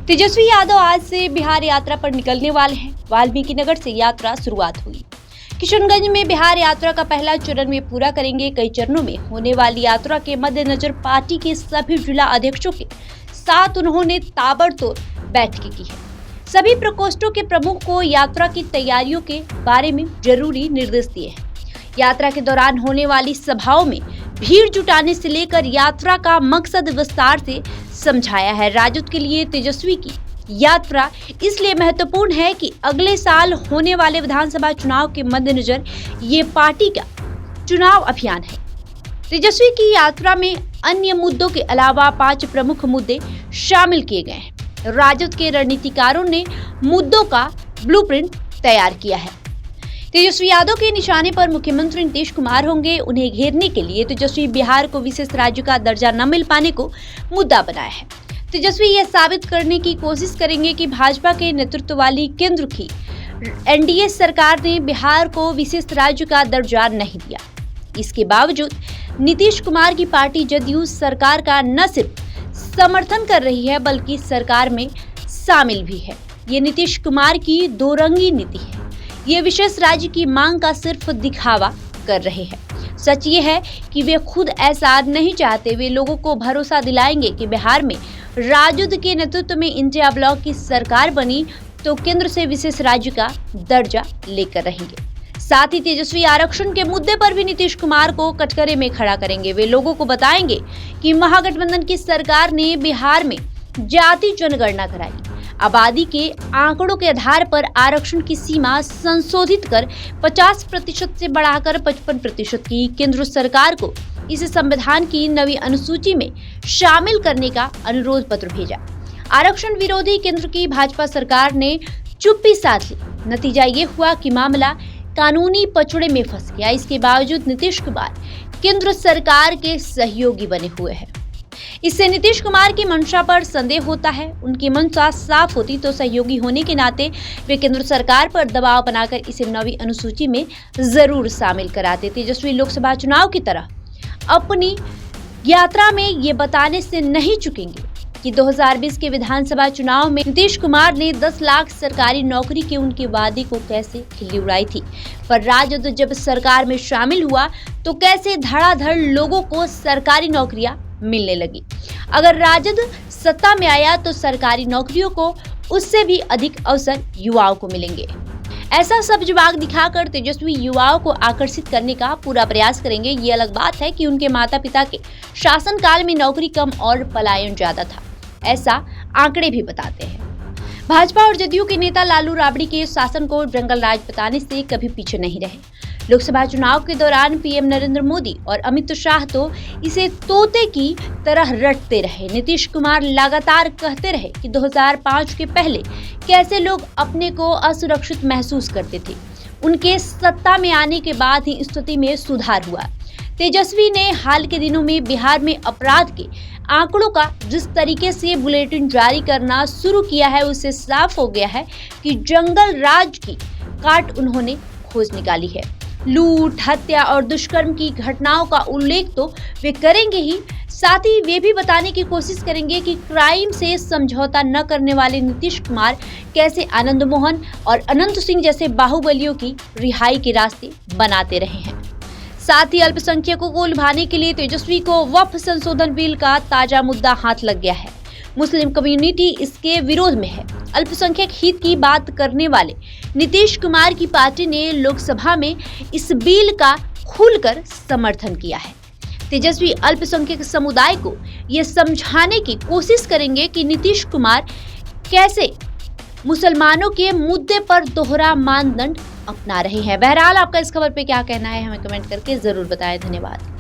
तेजस्वी यादव आज से बिहार यात्रा पर निकलने वाले हैं। वाल्मीकि नगर से यात्रा शुरुआत हुई। किशनगंज में बिहार यात्रा का पहला चरण में पूरा करेंगे। कई चरणों में होने वाली यात्रा के मद्देनजर पार्टी के सभी जिला अध्यक्षों के साथ उन्होंने ताबड़तोड़ बैठकें की है। सभी प्रकोष्ठों के प्रमुख को यात्रा की तैयारियों के बारे में जरूरी निर्देश दिए हैं। यात्रा के दौरान होने वाली सभाओं में भीड़ जुटाने से लेकर यात्रा का मकसद विस्तार से समझाया है। राजद के लिए तेजस्वी की यात्रा इसलिए महत्वपूर्ण है कि अगले साल होने वाले विधानसभा चुनाव के मद्देनजर ये पार्टी का चुनाव अभियान है। तेजस्वी की यात्रा में अन्य मुद्दों के अलावा 5 प्रमुख मुद्दे शामिल किए गए हैं। राजद के रणनीतिकारों ने मुद्दों का ब्लूप्रिंट तैयार किया है। तेजस्वी यादव के निशाने पर मुख्यमंत्री नीतीश कुमार होंगे। उन्हें घेरने के लिए तेजस्वी बिहार को विशेष राज्य का दर्जा न मिल पाने को मुद्दा बनाया है। तेजस्वी यह साबित करने की कोशिश करेंगे कि भाजपा के नेतृत्व वाली केंद्र की एनडीए सरकार ने बिहार को विशेष राज्य का दर्जा नहीं दिया। इसके बावजूद नीतीश कुमार की पार्टी जदयू सरकार का न सिर्फ समर्थन कर रही है बल्कि सरकार में शामिल भी है। ये नीतीश कुमार की दोरंगी नीति है। ये विशेष राज्य की मांग का सिर्फ दिखावा कर रहे हैं। सच ये है कि वे खुद ऐसा नहीं चाहते। वे लोगों को भरोसा दिलाएंगे कि बिहार में राजद के नेतृत्व में इंडिया ब्लॉक की सरकार बनी तो केंद्र से विशेष राज्य का दर्जा लेकर रहेंगे। साथ ही तेजस्वी आरक्षण के मुद्दे पर भी नीतीश कुमार को कटघरे में खड़ा करेंगे। वे लोगों को बताएंगे कि महागठबंधन की सरकार ने बिहार में जाति जनगणना कराई। आबादी के आंकड़ों के आधार पर आरक्षण की सीमा संशोधित कर 50% से बढ़ाकर 55% की केंद्र सरकार को इस संविधान की नवी अनुसूची में शामिल करने का अनुरोध पत्र भेजा। आरक्षण विरोधी केंद्र की भाजपा सरकार ने चुप्पी साध ली। नतीजा ये हुआ कि मामला कानूनी पचड़े में फंस गया। इसके बावजूद नीतीश कुमार केंद्र सरकार के सहयोगी बने हुए हैं। इससे नीतीश कुमार की मंशा पर संदेह होता है। उनकी मंशा साफ होती तो सहयोगी होने के नाते वे केंद्र सरकार पर दबाव बनाकर इसे नवी अनुसूची में जरूर शामिल कराते। तेजस्वी लोकसभा चुनाव की तरह अपनी यात्रा में ये बताने से नहीं चुकेंगे कि 2020 के विधानसभा चुनाव में नीतीश कुमार ने 10 लाख सरकारी नौकरी के उनके वादे को कैसे खिल्ली उड़ाई थी, पर राजद जब सरकार में शामिल हुआ तो कैसे धड़ाधड़ लोगों को सरकारी नौकरियां मिलने लगी। अगर राजद सत्ता में आया तो सरकारी नौकरियों को उससे भी अधिक अवसर युवाओं को मिलेंगे। ऐसा सब जवाब दिखाकर तेजस्वी युवाओं को आकर्षित करने का पूरा प्रयास करेंगे। ये अलग बात है कि उनके माता पिता के शासनकाल में नौकरी कम और पलायन ज्यादा था, ऐसा आंकड़े भी बताते हैं। भाजपा और जदयू के नेता लालू राबड़ी के शासन को जंगल राज बताने से कभी पीछे नहीं रहे। लोकसभा चुनाव के दौरान पीएम नरेंद्र मोदी और अमित शाह तो इसे तोते की तरह रटते रहे। नीतीश कुमार लगातार कहते रहे कि 2005 के पहले कैसे लोग अपने को असुरक्षित महसूस करते थे। उनके सत्ता में आने के बाद ही स्थिति में सुधार हुआ। तेजस्वी ने हाल के दिनों में बिहार में अपराध के आंकड़ों का जिस तरीके से बुलेटिन जारी करना शुरू किया है उससे साफ हो गया है कि जंगल राज की काट उन्होंने खोज निकाली है। लूट, हत्या और दुष्कर्म की घटनाओं का उल्लेख तो वे करेंगे ही, साथ ही वे भी बताने की कोशिश करेंगे कि क्राइम से समझौता न करने वाले नीतीश कुमार कैसे आनंद मोहन और अनंत सिंह जैसे बाहुबलियों की रिहाई के रास्ते बनाते रहे हैं। साथ ही अल्पसंख्यकों को लुभाने के लिए तेजस्वी को वक्फ संशोधन बिल का ताजा मुद्दा हाथ लग गया है। मुस्लिम कम्युनिटी इसके विरोध में है। अल्पसंख्यक हित की बात करने वाले नीतीश कुमार की पार्टी ने लोकसभा में इस बिल का खुलकर समर्थन किया है। तेजस्वी अल्पसंख्यक समुदाय को यह समझाने की कोशिश करेंगे कि नीतीश कुमार कैसे मुसलमानों के मुद्दे पर दोहरा मानदंड अपना रहे हैं। बहरहाल आपका इस खबर पे क्या कहना है हमें कमेंट करके जरूर बताएं। धन्यवाद।